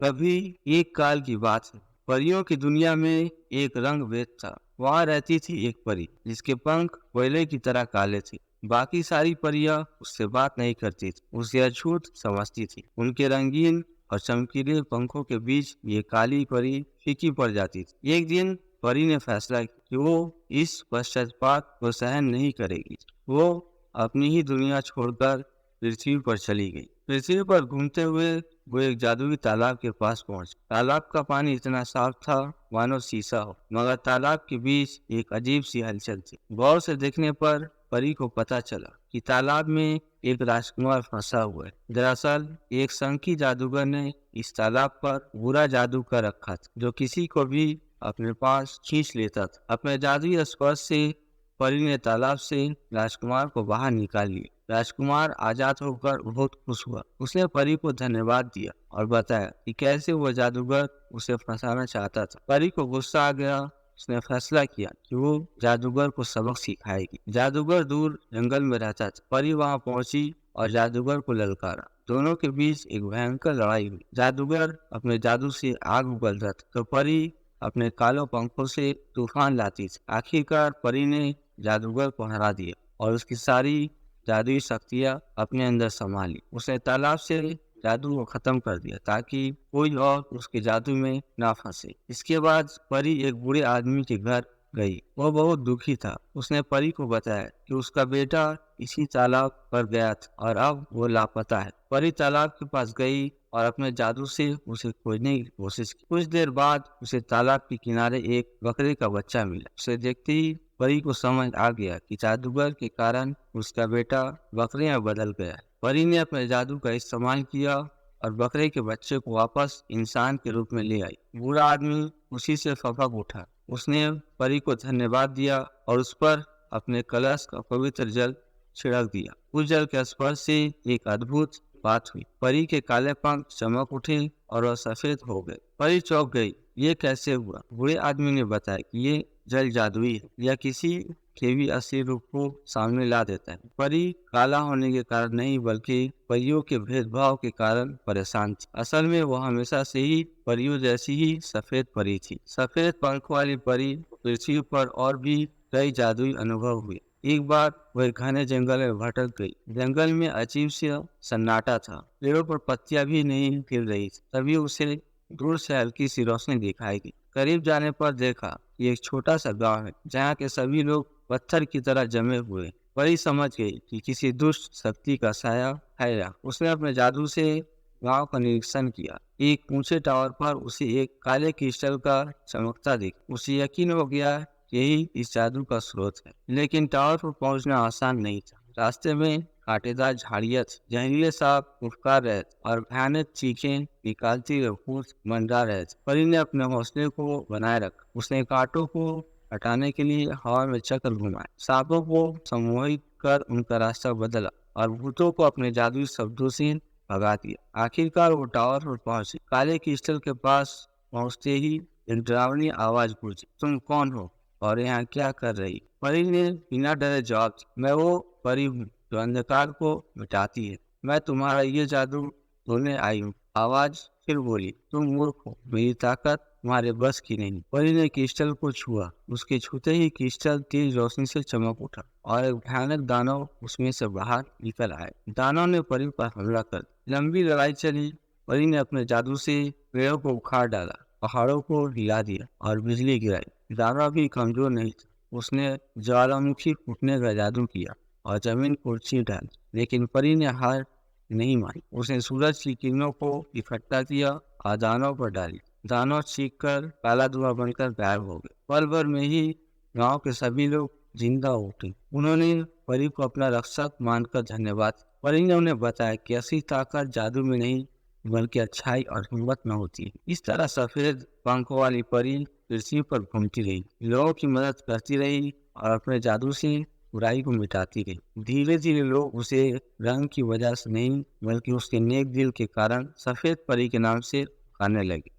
कभी एक काल की बात है। परियों की दुनिया में एक रंग भेद था। वहाँ रहती थी एक परी जिसके पंख कोयले की तरह काले थे। बाकी सारी परियां उससे बात नहीं करती थी, उसे अछूत समझती थी। उनके रंगीन और चमकीले पंखों के बीच ये काली परी फीकी पड़ जाती थी। एक दिन परी ने फैसला किया कि वो इस पश्चाताप को सहन नहीं करेगी। वो अपनी ही दुनिया छोड़कर पृथ्वी पर चली गई। पृथ्वी पर घूमते हुए वो एक जादुई तालाब के पास पहुंची। तालाब का पानी इतना साफ था मानो शीशा हो, मगर तालाब के बीच एक अजीब सी हलचल थी। गौर से देखने पर परी को पता चला कि तालाब में एक राजकुमार फंसा हुआ है। दरअसल एक संकी जादूगर ने इस तालाब पर बुरा जादू कर रखा था, जो किसी को भी अपने पास खींच लेता था। अपने जादुई स्पर्श से परी ने तालाब से राजकुमार को बाहर निकाल लिया। राजकुमार आजाद होकर बहुत खुश हुआ। उसने परी को धन्यवाद दिया और बताया कि कैसे वह जादूगर उसे फंसाना चाहता था। परी को गुस्सा आ गया। उसने फैसला किया कि वो जादूगर को सबक सिखाएगी। जादूगर दूर जंगल में रहता था। परी वहां पहुंची और जादूगर को ललकारा। दोनों के बीच एक भयंकर लड़ाई हुई। जादूगर अपने जादू से आग उगलता था तो परी अपने कालों पंखों से तूफान लाती थी। आखिरकार परी ने जादूगर को हरा दिया और उसकी सारी जादुई शक्तियाँ अपने अंदर संभाल ली। उसने तालाब से जादू को खत्म कर दिया ताकि कोई और उसके जादू में ना फंसे। इसके बाद परी एक बूढ़े आदमी के घर गई। वह बहुत दुखी था। उसने परी को बताया कि उसका बेटा इसी तालाब पर गया था और अब वो लापता है। परी तालाब के पास गई और अपने जादू से उसे खोजने की कोशिश की। कुछ देर बाद उसे तालाब के किनारे एक बकरे का बच्चा मिला। उसे देखते ही परी को समझ आ गया कि जादूगर के कारण उसका बेटा बकरे में बदल गया है। परी ने अपने जादू का इस्तेमाल किया और बकरे के बच्चे को वापस इंसान के रूप में ले आई। बूढ़ा आदमी उसी से फपक उठा। उसने परी को धन्यवाद दिया और उस पर अपने कलश का पवित्र जल छिड़क दिया। उस जल के स्पर्श से एक अद्भुत बात हुई। परी के काले पंख चमक उठे और वह सफेद हो गए। परी चौंक गई। ये कैसे हुआ? बूढ़े आदमी ने बताया कि ये जल जादुई है। यह किसी के भी असली रूप को सामने ला देता है। परी काला होने के कारण नहीं बल्कि परियों के भेदभाव के कारण परेशान थी। असल में वो हमेशा से ही परियों जैसी ही सफेद परी थी। सफेद पंख वाली परी पृथ्वी पर और भी कई जादुई अनुभव हुए। एक बार वह घने जंगल में भटक गई। जंगल में अजीब सा सन्नाटा था। पेड़ों पर पत्तियां भी नहीं हिल रही थी। तभी उसे दूर से हल्की सी रोशनी दिखाई दी। करीब जाने पर देखा ये एक छोटा सा गांव है जहाँ के सभी लोग पत्थर की तरह जमे हुए। परी समझ गई कि किसी दुष्ट शक्ति का साया है यहाँ। उसने अपने जादू से गांव का निरीक्षण किया। एक ऊंचे टावर पर उसे एक काले क्रिस्टल का चमकता दिखा। उसे यकीन हो गया यही इस जादू का स्रोत है। लेकिन टावर पर पहुंचना आसान नहीं था। रास्ते में कांटेदार झाड़ियां थी, जहरीले सांप फुफकार रहे थे और भयानक चीखें निकालती हुए भूत मंडरा रहे थे। परी ने अपने हौसले को बनाए रखा। उसने कांटों को हटाने के लिए हवा में चक्र घुमाए, सांपों को सम्मोहित कर उनका रास्ता बदला और भूतों को अपने जादुई शब्दों से भगा दिया। आखिरकार वो टावर पर पहुंची। काले क्रिस्टल के पास पहुंचते ही एक डरावनी आवाज गूंजी, तुम कौन हो और यहाँ क्या कर रही? परी ने बिना डरे जवाब दिया, मैं वो परी हूँ जो अंधकार को मिटाती है। मैं तुम्हारा ये जादू ढूंढने आई हूँ। आवाज फिर बोली, तुम मूर्ख हो, मेरी ताकत तुम्हारे बस की नहीं। परी ने क्रिस्टल को छुआ। उसके छूते ही क्रिस्टल तेज रोशनी से चमक उठा और एक भयानक दानव उसमें से बाहर निकल आए। दानव ने परी पर हमला कर दिया। लंबी लड़ाई चली। परी ने अपने जादू से पेड़ों को उखाड़ डाला, पहाड़ों को हिला दिया और बिजली गिराई। दानव भी कमजोर नहीं था। उसने ज्वालामुखी फूटने का जादू किया और जमीन को चीर डाली। लेकिन परी ने हार नहीं मानी। उसने सूरज की किरणों को इकट्ठा किया और दानव पर डाली। दानव चीख कर काला धुआं बनकर गायब हो गए। पल भर में ही गांव के सभी लोग जिंदा हो उठे। उन्होंने परी को अपना रक्षक मानकर धन्यवाद। परी ने उन्हें बताया कि असली ताकत जादू में नहीं बल्कि अच्छाई और हिम्मत में होती है। इस तरह सफेद पंखों वाली परी पृथ्वी पर घूमती रही, लोगों की मदद करती रही और अपने जादू से बुराई को मिटाती गई। धीरे धीरे लोग उसे रंग की वजह से नहीं बल्कि उसके नेक दिल के कारण सफेद परी के नाम से पुकारने लगे।